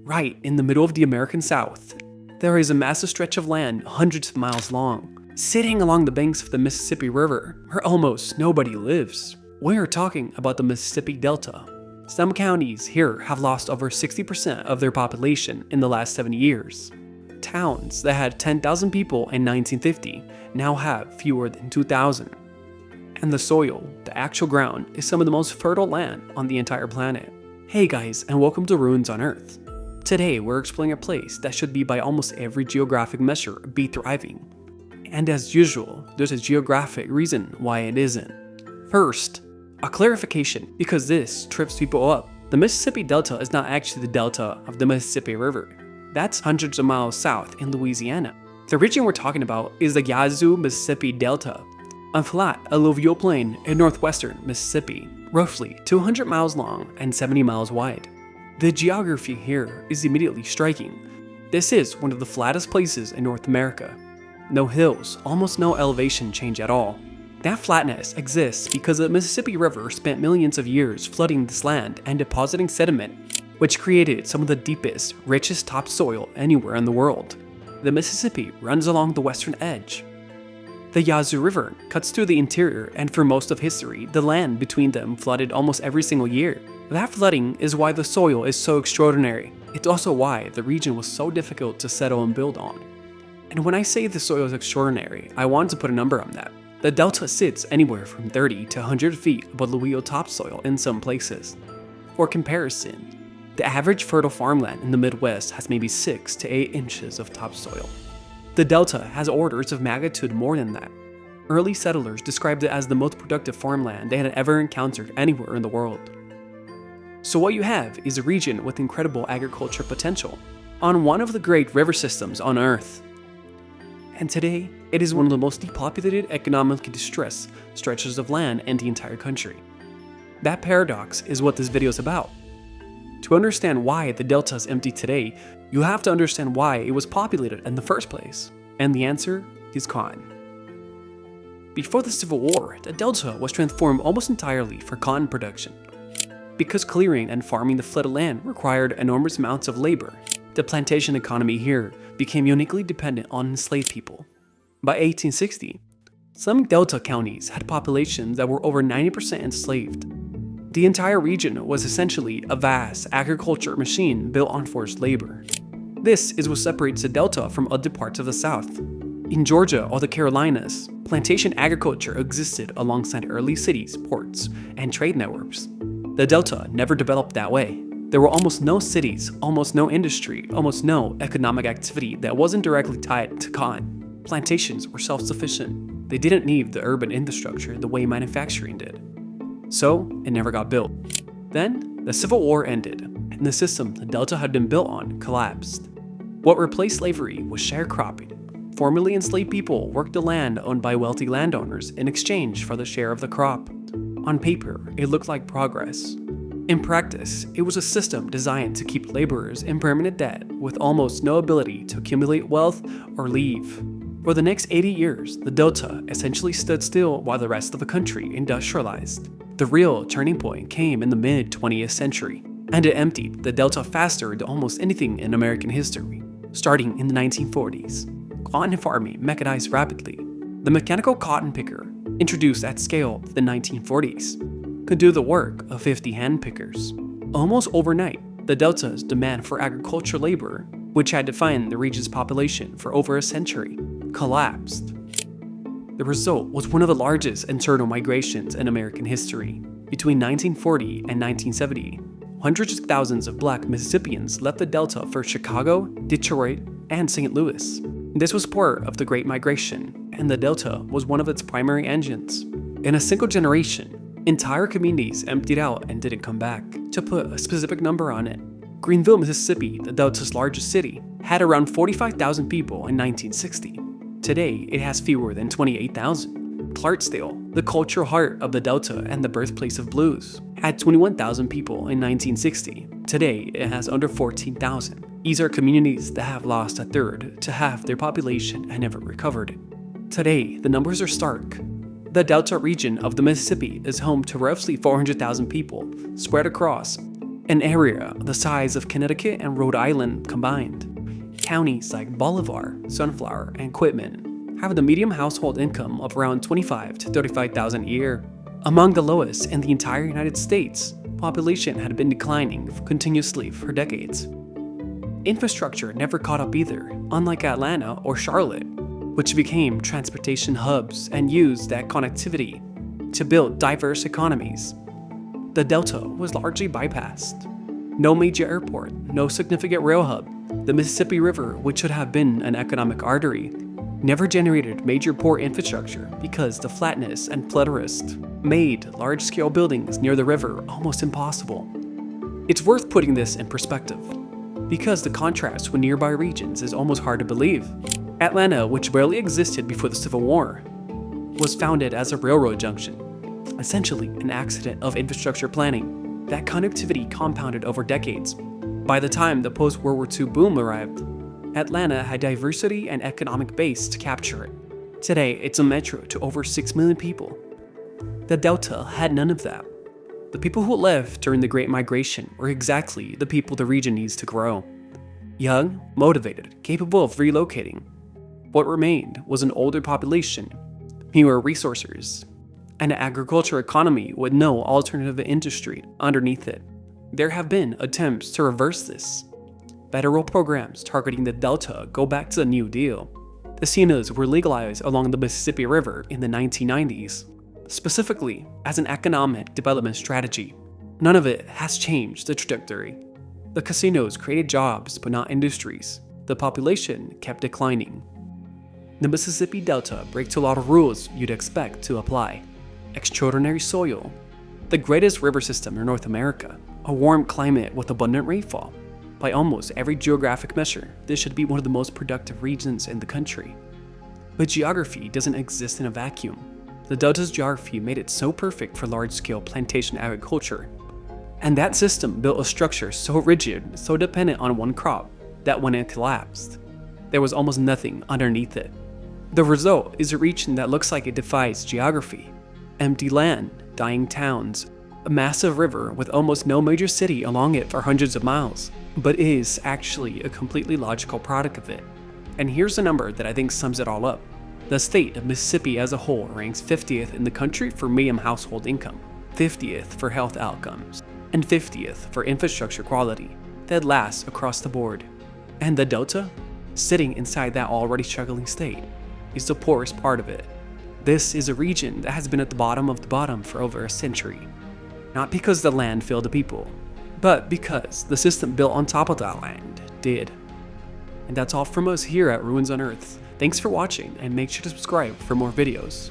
Right in the middle of the American South, there is a massive stretch of land hundreds of miles long, sitting along the banks of the Mississippi River, where almost nobody lives. We are talking about the Mississippi Delta. Some counties here have lost over 60% of their population in the last 70 years. Towns that had 10,000 people in 1950 now have fewer than 2,000. And the soil, the actual ground, is some of the most fertile land on the entire planet. Hey guys, and welcome to Ruins on Earth. Today we're exploring a place that should be by almost every geographic measure be thriving. And as usual, there's a geographic reason why it isn't. First, a clarification, because this trips people up. The Mississippi Delta is not actually the delta of the Mississippi River. That's hundreds of miles south in Louisiana. The region we're talking about is the Yazoo Mississippi Delta, a flat alluvial plain in northwestern Mississippi, roughly 200 miles long and 70 miles wide. The geography here is immediately striking. This is one of the flattest places in North America. No hills, almost no elevation change at all. That flatness exists because the Mississippi River spent millions of years flooding this land and depositing sediment, which created some of the deepest, richest topsoil anywhere in the world. The Mississippi runs along the western edge. The Yazoo River cuts through the interior, and for most of history, the land between them flooded almost every single year. That flooding is why the soil is so extraordinary. It's also why the region was so difficult to settle and build on. And when I say the soil is extraordinary, I want to put a number on that. The delta sits anywhere from 30 to 100 feet above alluvial topsoil in some places. For comparison, the average fertile farmland in the Midwest has maybe 6 to 8 inches of topsoil. The delta has orders of magnitude more than that. Early settlers described it as the most productive farmland they had ever encountered anywhere in the world. So what you have is a region with incredible agriculture potential on one of the great river systems on Earth. And today, it is one of the most depopulated, economically distressed stretches of land in the entire country. That paradox is what this video is about. To understand why the delta is empty today, you have to understand why it was populated in the first place. And the answer is cotton. Before the Civil War, the delta was transformed almost entirely for cotton production. Because clearing and farming the flooded land required enormous amounts of labor, the plantation economy here became uniquely dependent on enslaved people. By 1860, some delta counties had populations that were over 90% enslaved. The entire region was essentially a vast agriculture machine built on forced labor. This is what separates the delta from other parts of the South. In Georgia or the Carolinas, plantation agriculture existed alongside early cities, ports, and trade networks. The delta never developed that way. There were almost no cities, almost no industry, almost no economic activity that wasn't directly tied to cotton. Plantations were self-sufficient. They didn't need the urban infrastructure the way manufacturing did. So, it never got built. Then, the Civil War ended, and the system the delta had been built on collapsed. What replaced slavery was sharecropping. Formerly enslaved people worked the land owned by wealthy landowners in exchange for the share of the crop. On paper, it looked like progress. In practice, it was a system designed to keep laborers in permanent debt with almost no ability to accumulate wealth or leave. For the next 80 years, the delta essentially stood still while the rest of the country industrialized. The real turning point came in the mid-20th century, and it emptied the delta faster than almost anything in American history. Starting in the 1940s, cotton farming mechanized rapidly. The mechanical cotton picker, introduced at scale in the 1940s, could do the work of 50 hand pickers. Almost overnight, the delta's demand for agricultural labor, which had defined the region's population for over a century, collapsed. The result was one of the largest internal migrations in American history. Between 1940 and 1970, hundreds of thousands of black Mississippians left the delta for Chicago, Detroit, and St. Louis. This was part of the Great Migration, and the delta was one of its primary engines. In a single generation, entire communities emptied out and didn't come back. To put a specific number on it, Greenville, Mississippi, the delta's largest city, had around 45,000 people in 1960. Today, it has fewer than 28,000. Clarksdale, the cultural heart of the delta and the birthplace of blues, had 21,000 people in 1960. Today, it has under 14,000. These are communities that have lost a third to half their population and never recovered. Today, the numbers are stark. The Delta region of the Mississippi is home to roughly 400,000 people, spread across an area the size of Connecticut and Rhode Island combined. Counties like Bolivar, Sunflower, and Quitman have the median household income of around $25,000 to $35,000 a year. Among the lowest in the entire United States, population had been declining continuously for decades. Infrastructure never caught up either, unlike Atlanta or Charlotte, which became transportation hubs and used that connectivity to build diverse economies. The Delta was largely bypassed. No major airport, no significant rail hub. The Mississippi River, which should have been an economic artery, never generated major port infrastructure because the flatness and floodrest made large-scale buildings near the river almost impossible. It's worth putting this in perspective, because the contrast with nearby regions is almost hard to believe. Atlanta, which barely existed before the Civil War, was founded as a railroad junction, essentially an accident of infrastructure planning. That connectivity compounded over decades. By the time the post-World War II boom arrived, Atlanta had diversity and economic base to capture it. Today, it's a metro to over 6 million people. The Delta had none of that. The people who left during the Great Migration were exactly the people the region needs to grow. Young, motivated, capable of relocating. What remained was an older population, fewer resources, and an agriculture economy with no alternative industry underneath it. There have been attempts to reverse this. Federal programs targeting the Delta go back to the New Deal. Casinos were legalized along the Mississippi River in the 1990s, specifically as an economic development strategy. None of it has changed the trajectory. The casinos created jobs but not industries. The population kept declining. The Mississippi Delta breaks a lot of rules you'd expect to apply. Extraordinary soil, the greatest river system in North America, a warm climate with abundant rainfall. By almost every geographic measure, this should be one of the most productive regions in the country. But geography doesn't exist in a vacuum. The Delta's geography made it so perfect for large-scale plantation agriculture. And that system built a structure so rigid, so dependent on one crop, that when it collapsed, there was almost nothing underneath it. The result is a region that looks like it defies geography. Empty land, dying towns, a massive river with almost no major city along it for hundreds of miles, but is actually a completely logical product of it. And here's a number that I think sums it all up. The state of Mississippi as a whole ranks 50th in the country for median household income, 50th for health outcomes, and 50th for infrastructure quality, dead last across the board. And the Delta, sitting inside that already struggling state, is the poorest part of it. This is a region that has been at the bottom of the bottom for over a century. Not because the land failed the people, but because the system built on top of that land did. And that's all from us here at Ruins on Earth. Thanks for watching, and make sure to subscribe for more videos.